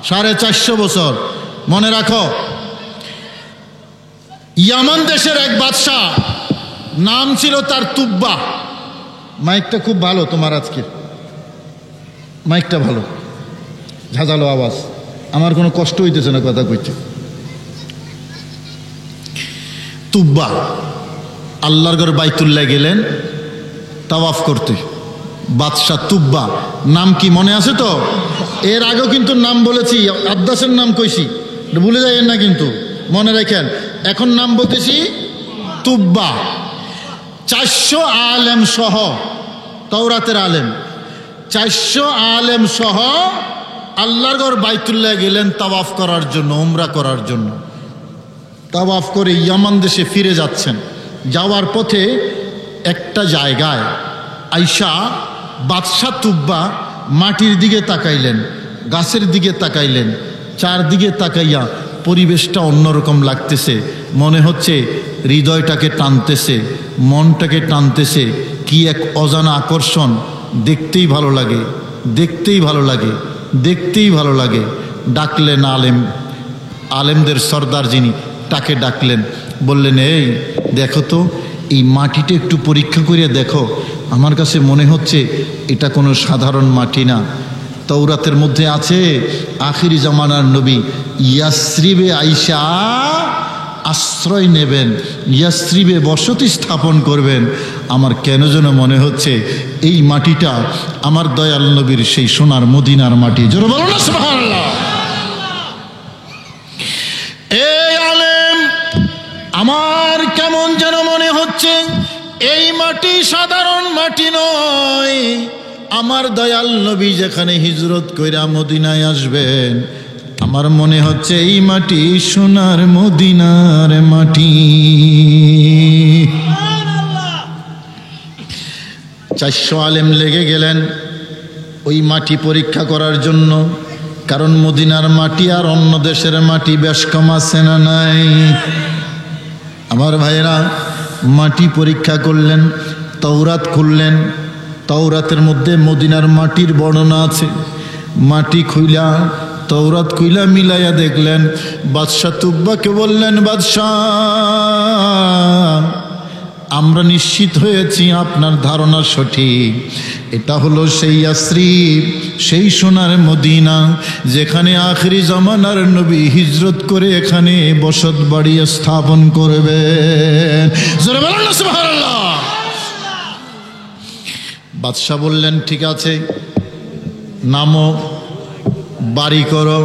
450 বছর মনে রাখো। ইয়ামান দেশের এক বাদশাহ, নাম ছিল তার তুব্বা। মাইকটা খুব ভালো তোমার, আজকে মাইকটা ভালো, ঝাঁঝালো আওয়াজ, আমার কোনো কষ্ট হইতেছে না কথা কইতে। তুব্বা আল্লাহর ঘর বাইতুল্লাহ গেলেন তাওয়াফ করতে। বাদশাহ তুব্বা নাম কি মনে আছে তো? এর আগেও কিন্তু নাম বলেছি, আব্বাসের নাম কইছি, ভুলে যাইয়েন না কিন্তু, মনে রাখেন। এখন নাম বলতেছি তুব্বা। 400 আলেম সহ, তাওরাতের আলেম 400 আলেম সহ আল্লাহর ঘর বাইতুল্লাহ গেলেন তাওয়াফ করার জন্য, উমরা করার জন্য। তাওয়াফ করে ইয়ামান দেশে ফিরে যাচ্ছেন। যাওয়ার পথে একটা জায়গায় আইসা বাদশাহ তুব্বা মাটির দিকে তাকাইলেন, গাছের দিকে তাকাইলেন, চারদিকে তাকাইয়া পরিবেশটা অন্যরকম লাগতেছে, মনে হচ্ছে হৃদয়টাকে টানতেছে, মনটাকে টানতেছে, কি এক অজানা আকর্ষণ। দেখতেই ভালো লাগে, দেখতেই ভালো লাগে, দেখতেই ভালো লাগে। ডাকলেন আলেমদের সর্দার যিনি, তাকে ডাকলেন, বললেন, এই দেখো তো, এই মাটিটা একটু পরীক্ষা করিয়া দেখো, আমার কাছে মনে হচ্ছে এটা কোনো সাধারণ মাটি না। তাওরাতের মধ্যে আছে আখিরি জামানার নবী ইয়াসরিবে আইসা আশ্রয় নেবেন, ইয়াসরিবে বসতি স্থাপন করবেন। আমার কেন যেন মনে হচ্ছে এই মাটিটা আমার দয়াল নবীর সেই সোনার মদিনার মাটি। জোরে বলো না সুবহানাল্লাহ। এই আলেম, আমার কেমন যেন মনে হচ্ছে এই মাটি সাধারণ মাটি নয়। আমার দয়াল নবী যেখানে হিজরত কইরা মদিনায় আসবেন, আমার মনে হচ্ছে এই মাটি সোনার মদিনার মাটি। 400 আলেম লেগে গেলেন ওই মাটি পরীক্ষা করার জন্য, কারণ মদিনার মাটি আর অন্য দেশের মাটি বেশ কম আছে না নাই? আমার ভাইয়েরা, মাটি পরীক্ষা করলেন, তাওরাত খুললেন, তাওরাতের মধ্যে মদিনার মাটির বর্ণনা আছে। মাটি খুইলা, তাওরাত খুইলা মিলাইয়া দেখলেন। বাদশাহ তুব্বাকে বললেন, বাদশাহ, আমরা নিশ্চিত হয়েছি আপনার ধারণা সঠিক, এটা হলো সেই ইয়াসরিব, সেই সোনার মদিনা, যেখানে আখিরি জামানার নবী হিজরত করে এখানে বসত বাড়ি স্থাপন করবেন। জোরে বলেন না সুবহানাল্লাহ। বাদশাহ বললেন, ঠিক আছে, নামো, বাড়ি করো,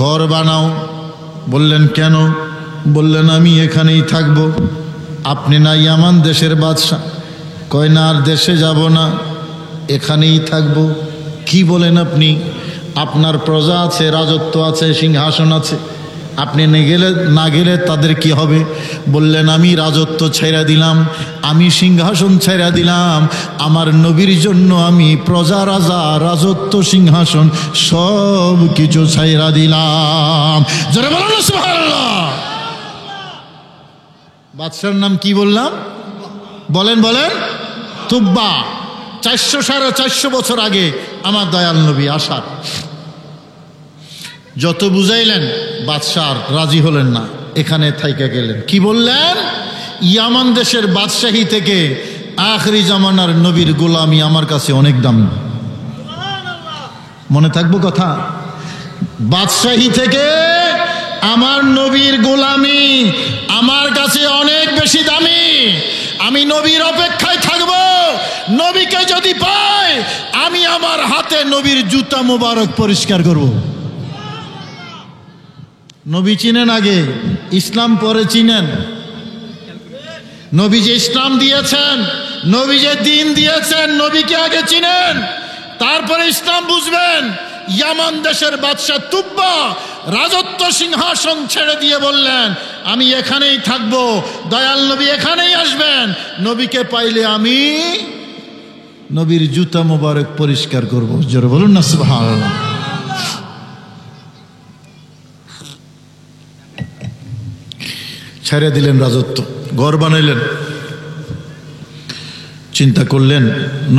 ঘর বানাও। বললেন, কেন? বললেন, আমি এখানেই থাকবো। আপনি না ইয়ামান দেশের বাদশাহ? কয় না, আর দেশে যাব না, এখানেই থাকবো। কি বলেন আপনি? আপনার প্রজা আছে, রাজত্ব আছে, সিংহাসন আছে, আপনি না গেলে তাদের কি হবে? বললেন, আমি রাজত্ব ছেড়ে দিলাম, আমি সিংহাসন ছেড়ে দিলাম, আমার নবীর জন্য আমি প্রজা, রাজা, রাজত্ব, সিংহাসন সব কিছু ছেড়ে দিলাম। জোরে বলেন না সুবহানাল্লাহ। বাদশার নাম কি বললাম? বলেন বলেন। তুব্বা। 400-450 বছর আগে আমার দয়াল নবী আসার। যত বুঝাইলেন বাদশাহ রাজি হলেন না, এখানে থাইকা গেলেন। কি বললেন? ইয়ামান দেশের বাদশাহী থেকে আখিরি জামানার নবীর গোলামি আমার কাছে অনেক দামি। মনে থাকবো কথা? বাদশাহী থেকে আমার নবীর গোলামি আমার কাছে অনেক বেশি দামি। আমি নবীর অপেক্ষায় থাকবো। নবীকে যদি পাই আমি আমার হাতে নবীর জুতা মোবারক পরিষ্কার করব। নবী চিনেন আগে, ইসলাম পরে চিনেন। নবী যে ইসলাম দিয়েছেন, নবী যে দ্বীন দিয়েছেন, নবীকে আগে চিনেন, তারপরে ইসলাম বুঝবেন। ইয়ামান দেশের বাদশা তুব্বা রাজত্ব সিংহাসন ছেড়ে দিয়ে বললেন, আমি এখানেই থাকবো, দয়াল নবী এখানেই আসবেন, নবীকে পাইলে আমি নবীর জুতা মোবারক পরিষ্কার করব। জোরে বলুন না সুবহানাল্লাহ। ছেড়ে দিলেন রাজত্ব, ঘর বানাইলেন। চিন্তা করলেন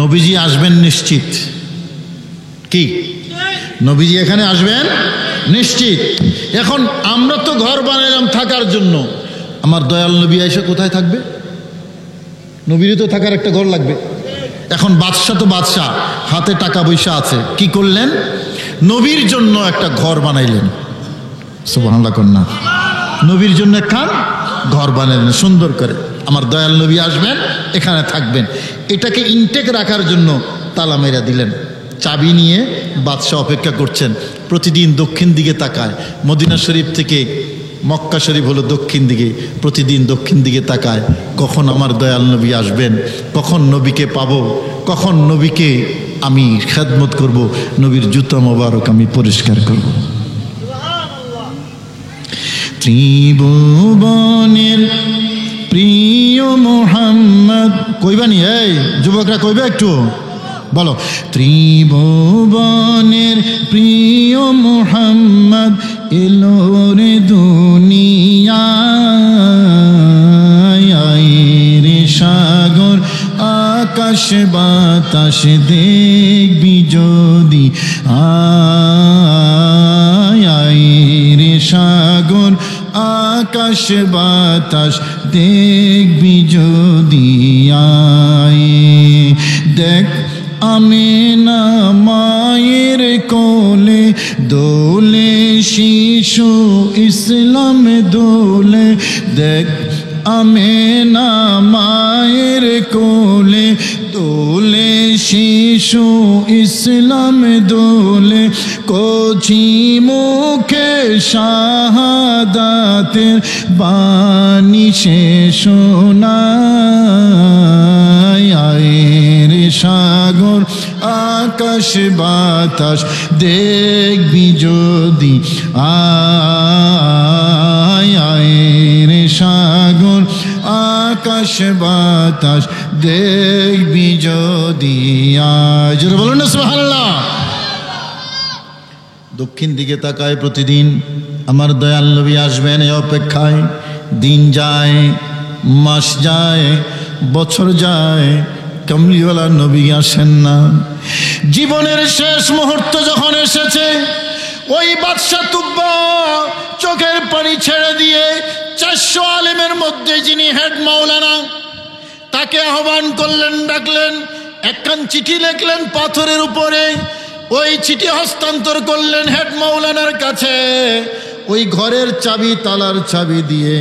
নবীজি আসবেন নিশ্চিত। কি নবীজি এখানে আসবেন নিশ্চিত। এখন আমরা তো ঘর বানাইলাম থাকার জন্য, আমার দয়াল নবী এসে কোথায় থাকবে? নবীরই তো থাকার একটা ঘর লাগবে। এখন বাদশা তো বাদশা, হাতে টাকা পয়সা আছে, কি করলেন? নবীর জন্য একটা ঘর বানাইলেন। সুবহানাল্লাহ কন্যা, নবীর জন্য একটা ঘর বানাইলেন সুন্দর করে। আমার দয়াল নবী আসবেন, এখানে থাকবেন। এটাকে ইনটেক রাখার জন্য তালা মেরা দিলেন। চাবি নিয়ে বাদশা অপেক্ষা করছেন। প্রতিদিন দক্ষিণ দিকে তাকায়। মদিনা শরীফ থেকে মক্কা শরীফ হলো দক্ষিণ দিকে, প্রতিদিন দক্ষিণ দিকে তাকায়, কখন আমার দয়াল নবী আসবেন, কখন নবীকে পাবো, কখন নবীকে আমি খেদমত করব, নবীর জুতা মোবারক আমি পরিষ্কার করব। ত্রিভুবনের প্রিয় মুহাম্মদ, কইবানি এই যুবকরা কইবে একটু বলো। ত্রিভুবনের প্রিয় মুহাম্মদ এলো রে দুনিয়ায় রে, সাগর আকাশ বাতাস দেখবি যদি, আয় রে সাগর আকাশ বাতাস দেখবি যদি, আয় দেখ আমিনা মায়ের কোলে দোলে শিশু ইসলাম দোলে, দেখ আমিনা মায়ের কোলে দোলে শিশু ইসলাম দোলে, কচি মুখে শাহাদাতের বাণী সে শোনায়, রে সাগর আকাশ বাতাস দেখবি যদি, আয় রে সাগর আকাশ বাতাস দেখবি যদি, আজ বলুন না সুবহানাল্লাহ। দক্ষিণ দিকে তাকায় প্রতিদিন, আমার দয়াল নবী আসবেন এই অপেক্ষায়। দিন যায়, মাস যায়, বছর যায়, কামলিওয়ালা নবী আসেন না। জীবনের শেষ মুহূর্ত যখন এসেছে, ওই বাদশা তুব্বা চোখের পানি ছেড়ে দিয়ে 400 আলেমের মধ্যে যিনি হেড মাওলানা, তাকে আহ্বান করলেন, ডাকলেন, একখান চিঠি লিখলেন পাথরের উপরে। ওই চিঠি হস্তান্তর করলেন হেড মাওলানার কাছে। ওই ঘরের চাবি, তালার চাবি দিয়ে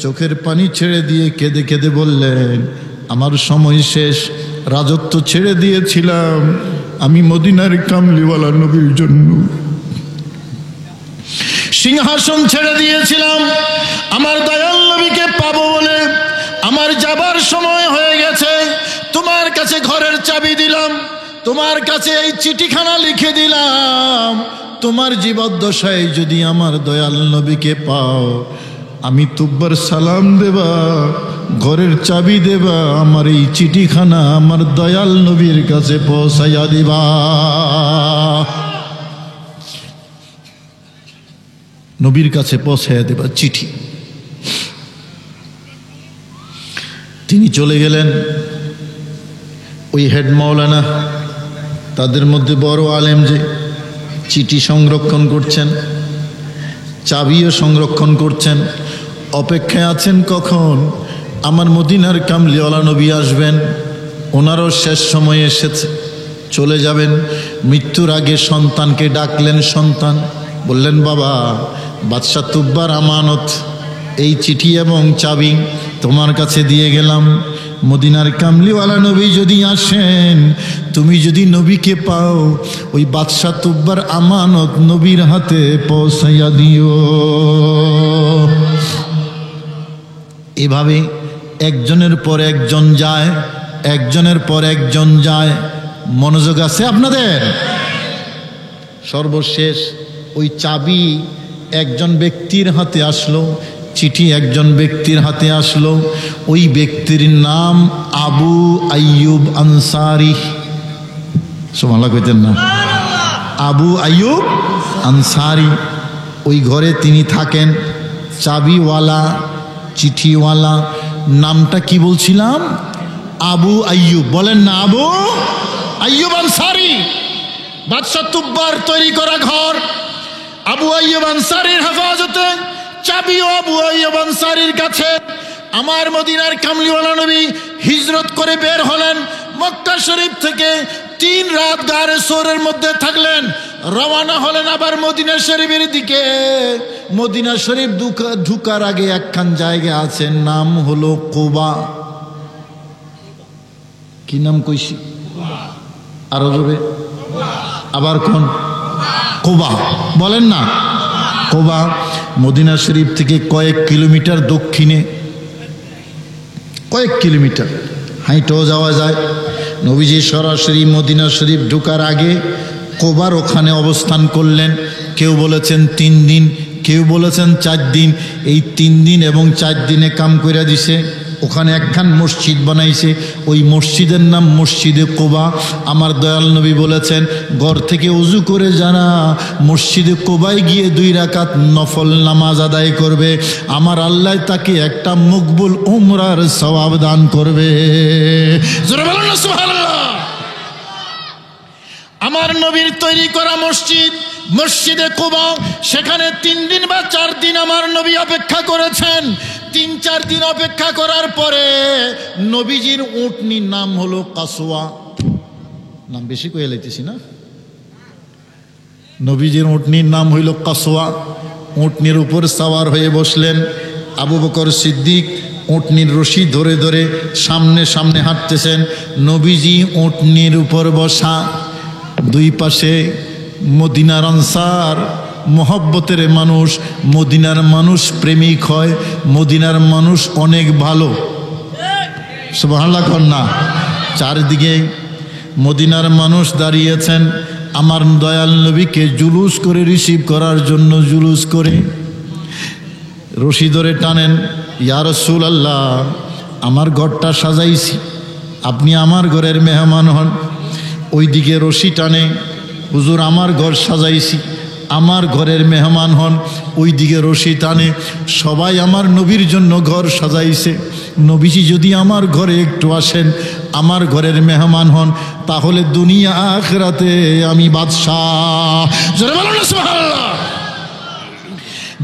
চোখের পানি ছেড়ে দিয়ে কেঁদে কেঁদে বললেন, আমার সময় শেষ, রাজত্ব ছেড়ে দিয়েছিলাম আমি মদিনার কামলিওয়ালা নবীর জন্য, সিংহাসন ছেড়ে দিয়েছিলাম আমার দয়াল নবীকে পাবো বলে, আমার যাবার সময় হয়ে গেছে। তোমার কাছে ঘরের চাবি দিলাম, তোমার কাছে এই চিঠিখানা লিখে দিলাম, তোমার জীবদ্দশায় যদি আমার দয়াল নবীকে পাও, আমি তুব্বার সালাম দেবা, ঘরের চাবি দেবা, আমার এই চিঠিখানা আমার দয়াল নবীর কাছে পৌঁছাইয়া দিবা। নবীর কাছে পৌঁছাইয়া দেবা চিঠি। তিনি চলে গেলেন। ওই হেড মাওলানা, তাদের মধ্যে বড় আলেম, যে চিঠি সংরক্ষণ করছেন, চাবিও সংরক্ষণ করছেন, অপেক্ষায় আছেন কখন আমার মদিনার কামলিওয়ালা নবী আসবেন। ওনারও শেষ সময় এসেছে, চলে যাবেন। মৃত্যুর আগে সন্তানকে ডাকলেন। সন্তান বললেন, বাবা, বাদশা তুব্বার আমানত এই চিঠি এবং চাবি তোমার কাছে দিয়ে গেলাম, মদিনার কামলিওয়ালা নবী যদি আসেন, তুমি যদি নবীকে পাও, ওই বাদশা তুব্বার আমানত নবীর হাতে পৌঁছাইয়া দিও। এভাবে একজনের পর একজন যায়, একজনের পর একজন যায়। মনোযোগ আছে আপনাদের? সর্বশেষ ওই চাবি একজন ব্যক্তির হাতে আসলো, চিঠি একজন ব্যক্তির হাতে আসলো। ওই ব্যক্তির নাম আবু আইয়ুব আনসারি। সুবহানাল্লাহ কইতেন না? আবু আইয়ুব আনসারি। ওই ঘরে তিনি থাকেন, চাবিওয়ালা, চিঠিওয়ালা। নামটা কি বলছিলাম? আবু আইয়ুব। বলেন না, আবু আইয়ুব আনসারি। বাদশা তুব্বার তৈরি করা ঘর, আবু আইয়ুব আনসারির হেফাজতে, চাবিও আবু আইয়ুব আনসারির কাছে। আমার মদিনার কামলিওয়ালা নবী হিজরত করে বের হলেন মক্কা শরীফ থেকে। 3 রাত গারে সোরের মধ্যে থাকলেন, রওনা হলেন আবার মদিনা শরীফের দিকে। মদিনা শরীফ ঢুকার আগে একখান জায়গা আছে, নাম হলো কুবা। কি নাম কইছি? আরো জোরে আবার কোন? কুবা। বলেন না, কুবা। মদিনা শরীফ থেকে কয়েক কিলোমিটার দক্ষিণে, কয়েক কিলোমিটার হাঁটেও যাওয়া যায়। নবীজি সরাসরি মদিনা শরীফ ঢোকার আগে কুবার ওখানে অবস্থান করলেন। কেউ বলেছেন 3 দিন, কেউ বলেছেন 4 দিন। এই 3 দিন এবং 4 দিনে কাম কইরা দিছে। ওখানে একখান মসজিদ বানাইছে, ওই মসজিদের নাম মসজিদে কুবা। আমার দয়াল নবী বলেছেন, ঘর থেকে উজু করে যারা মসজিদে কুবায় গিয়ে 2 রাকাত নফল নামাজ আদায় করবে, আমার আল্লাহ তাকে একটা মকবুল উমরার সওয়াব দান করবে। জোরে বলুন না সুবহানাল্লাহ। আমার নবীর তৈরি করা মসজিদ, মসজিদে কুবা, সেখানে 3 দিন বা 4 দিন আমার নবী অপেক্ষা করেছেন। 3-4 দিন অপেক্ষা করার পরে নবীজির উটনির নাম হলো কাসওয়া। নাম বেশি কয়ে লাইতেছি না? নবীজির উটনির নাম হইল কাসওয়া। উটনির উপর সাওয়ার হয়ে বসলেন আবু বকর সিদ্দিক। উটনির রশি ধরে ধরে সামনে সামনে হাঁটতেছেন। নবীজি উটনির উপর বসা, 2 পাশে মদিনার আনসার, মোহব্বতের মানুষ। মদিনার মানুষ প্রেমিক হয়, মদিনার মানুষ অনেক ভালো। সুবহানাল্লাহ কন্যা। চারদিকে মদিনার মানুষ দাঁড়িয়েছেন আমার দয়াল নবীকে জুলুস করে রিসিভ করার জন্য। জুলুস করে রশি ধরে টানেন, ইয়া রাসূলুল্লাহ, আমার ঘরটা সাজাইছি, আপনি আমার ঘরের মেহমান হন। ওইদিকে রশি টানে, হুজুর আমার ঘর সাজাইছি, আমার ঘরের মেহমান হন। ওইদিকে রশি টানে, সবাই আমার নবীর জন্য ঘর সাজাইছে, নবীজি যদি আমার ঘরে একটু আসেন, আমার ঘরের মেহমান হন, তাহলে দুনিয়া আখিরাতে আমি বাদশাহ। জোরে বলুন না সুবহানাল্লাহ।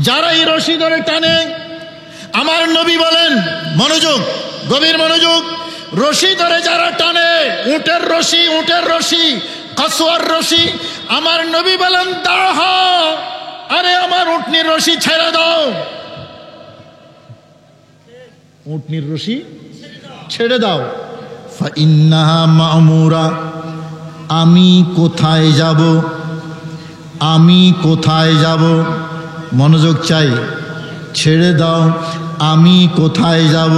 যারা এই রশি ধরে টানে, আমার নবী বলেন, মনোযোগ, গভীর মনোযোগ, রশি ধরে যারা টানে, উটের রশি, উটের রশি, কাসওয়ার রশি, আমার নবী বলেন, দাঁড়া, আরে আমার উটনির রশি ছেড়ে দাও। উটনির রশি ছেড়ে দাও। ফাইন্নাহা মা'মুরা, আমি কোথায় যাব? আমি কোথায় যাব? মনোযোগ চাই। ছেড়ে দাও, আমি কোথায় যাব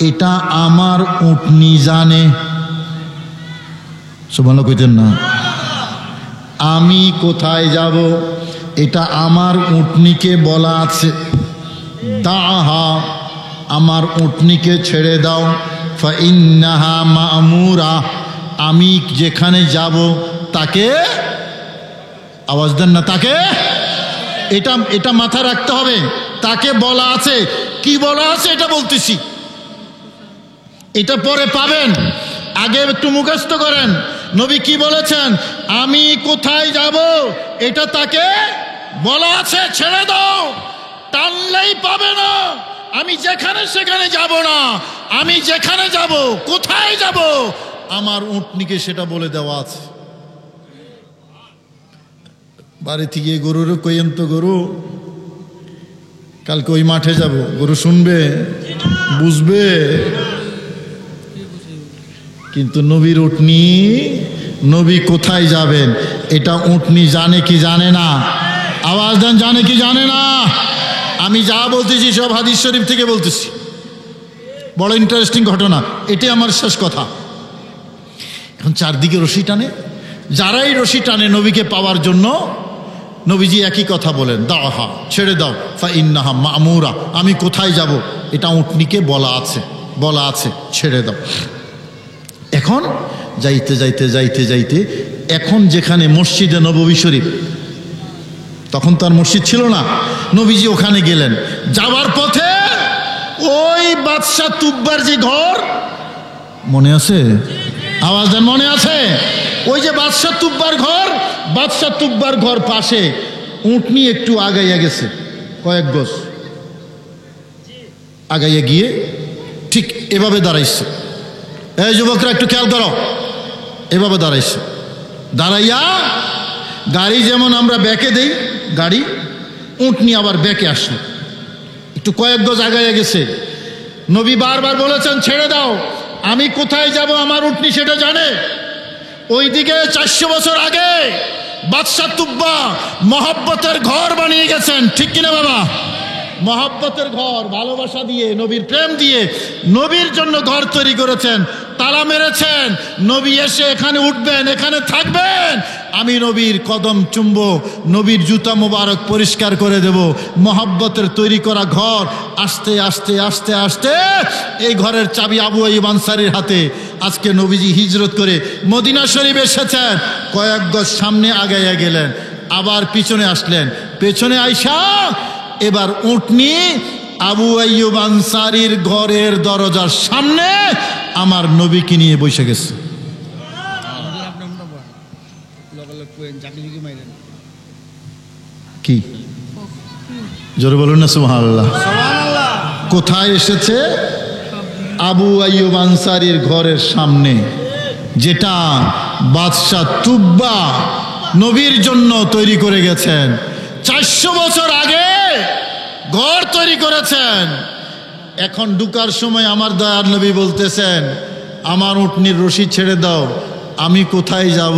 এটা আমার উটনি জানে। সুবহানাল্লাহ কইতেন না? আমি কোথায় যাব এটা আমার উটনিকে বলা আছে। দাহা, আমার উটনিকে ছেড়ে দাও। ফাইন্নাহা মা'মুরা, আমি যেখানে যাব তাকে, আওয়াজ দেন না, তাকে, এটা মাথায় রাখতে হবে, তাকে বলা আছে। কি বলা আছে এটা বলতেছি, এটা পরে পাবেন, আগে একটু মুখস্থ করেন। নবী কি বলেছেন? আমি কোথায় যাব এটা তাকে বলা আছে, ছেড়ে দাও। টানলেই পাবে না। আমি যেখানে সেখানে যাব না, আমি যেখানে যাব, কোথায় যাব, আমার উটনিকে সেটা বলে দেওয়া আছে। বাড়ি থেকে গরুর কইেন তো, গরু কালকে ওই মাঠে যাব, গরু শুনবে, বুঝবে, কিন্তু নবীর উটনি, নবী কোথায় যাবেন এটা উটনি জানে কি জানে না? আওয়াজ দেন, জানে কি জানে না? আমি যা বলতেছি সব হাদিস শরীফ থেকে বলতেছি। বড় ইন্টারেস্টিং ঘটনা, এটাই আমার শেষ কথা। এখন চারদিকে রশি টানে, যারাই রশি টানে নবীকে পাওয়ার জন্য, নবীজি একই কথা বলেন, দাওহা, ছেড়ে দাও, ফা ইন্নাহা মামুরা, আমি কোথায় যাব এটা উটনিকে বলা আছে, ছেড়ে দাও। এখন যাইতে যাইতে যাইতে যাইতে এখন যেখানে মসজিদে নববী শরীফ, তখন তো আর মসজিদ ছিল না, নবীজি ওখানে গেলেন। যাওয়ার পথে ওই বাদশাহ তুব্বার যে ঘর, মনে আছে? আওয়াজ দেন, মনে আছে? ওই যে বাদশাহ তুব্বার ঘর পাশে উটনি একটু আগাইয়া গেছে, কয়েক গজ আগাইয়া গিয়ে ঠিক এভাবে দাঁড়াইছে। এই যুবকরা একটু খেয়াল করো, এভাবে দাঁড়াইছে। দাঁড়াইয়া গাড়ি যেমন আমরা ব্যাকে দেই গাড়ি, উটনি আবার ব্যাকে আসলো, একটু কয়েক গজ আগাইয়া গেছে। নবী বারবার বলেছেন, ছেড়ে দাও, আমি কোথায় যাব আমার উটনি সেটা জানে। ওইদিকে 400 বছর আগে বাদশাহ তুব্বা মহব্বতের ঘর বানিয়ে গেছেন, ঠিক কিনা বাবা? মহব্বতের ঘর, ভালোবাসা দিয়ে, নবীর প্রেম দিয়ে নবীর জন্য ঘর তৈরি করেছেন, তালা মেরেছেন। নবী এসে এখানে উঠবেন, এখানে থাকবেন, আমি নবীর কদম চুম্ব, নবীর জুতা মোবারক পরিষ্কার করে দেব। মহব্বতের তৈরি করা ঘর, আস্তে আস্তে আস্তে আস্তে এই ঘরের চাবি আবু আইয়ুব আনসারীর হাতে। আজকে নবীজি হিজরত করে মদিনা শরীফ এসেছেন, কয়েক গজ সামনে আগাইয়া গেলেন, আবার পিছনে আসলেন। পেছনে আইসা এবার উটনি আবু আইয়ুব আনসারীর ঘরের দরজার সামনে আমার নবীকে নিয়ে বসে গেছে। কি জোরে বলুন না সুবহানাল্লাহ। কোথায় এসেছে? আবু আইয়ুব আনসারীর ঘরের সামনে, যেটা বাদশাহ তুব্বা নবীর জন্য তৈরি করে গেছেন। 400 বছর আগে ঘর তৈরি করেছেন। এখন ঢুকার সময় আমার দয়ার নবী বলতেছেন, আমার উটনির রশি ছেড়ে দাও, আমি কোথায় যাব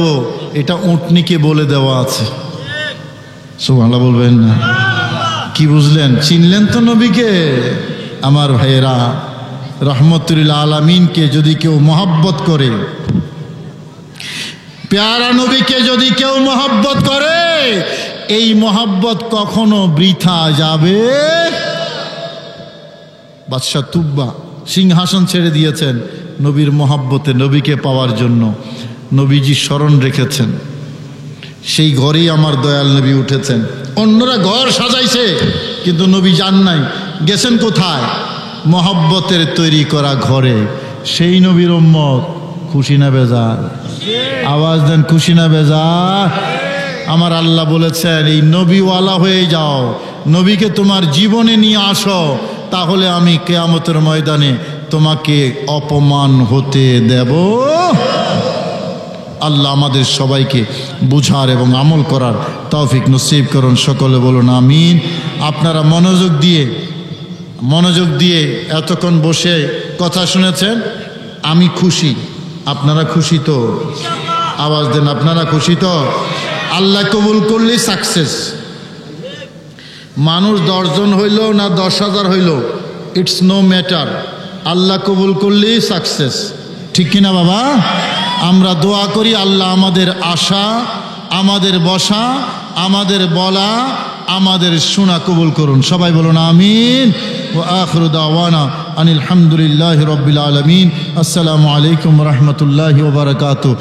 এটা উটনিকে বলে দেওয়া আছে। সুবহানাল্লাহ বলবেন না? কি বুঝলেন? চিনলেন তো নবীকে? আমার ভাইয়েরা, রহমতুল আলামিনকে যদি কেউ মহব্বত করে, প্যারা নবীকে যদি কেউ মহব্বত করে, এই মহব্বত কখনো বৃথা যাবে। বাদশাহ তুব্বা সিংহাসন ছেড়ে দিয়েছেন নবীর মহব্বতে, নবীকে পাওয়ার জন্য। নবীজি স্মরণ রেখেছেন, সেই ঘরেই আমার দয়াল নবী উঠেছেন। অন্যরা ঘর সাজাইছে কিন্তু নবী যান নাই, গেছেন কোথায়? মহব্বতের তৈরি করা ঘরে। সেই নবীর উম্মত, খুশি না বেজার? আওয়াজ দেন, খুশি না বেজার? আমার আল্লাহ বলেছেন, এই নবীওয়ালা হয়ে যাও, নবীকে তোমার জীবনে নিয়ে আসো, তাহলে আমি কিয়ামতের ময়দানে তোমাকে অপমান হতে দেব। আল্লাহ আমাদের সবাইকে বুঝার এবং আমল করার তৌফিক নসিব করুন। সকলে বলুন আমিন। আপনারা মনোযোগ দিয়ে এতক্ষণ বসে কথা শুনেছেন, আমি খুশি। আপনারা খুশি তো? আওয়াজ দেন, আপনারা খুশি তো? আল্লাহ কবুল করলেই সাকসেস। মানুষ 10 জন হইল না 10,000 হইল, ইটস নো ম্যাটার, আল্লাহ কবুল করলেই সাকসেস, ঠিক কিনা বাবা? আমরা দোয়া করি, আল্লাহ আমাদের আশা, আমাদের বসা, আমাদের বলা, আমাদের শোনা কবুল করুন। সবাই বলুন আমিন। ওয়া আখিরু দাওয়ানা আনিল হামদুলিল্লাহি রাব্বিল আলামিন। আসসালামু আলাইকুম ওয়া রাহমাতুল্লাহি ওয়া বারাকাতুহু।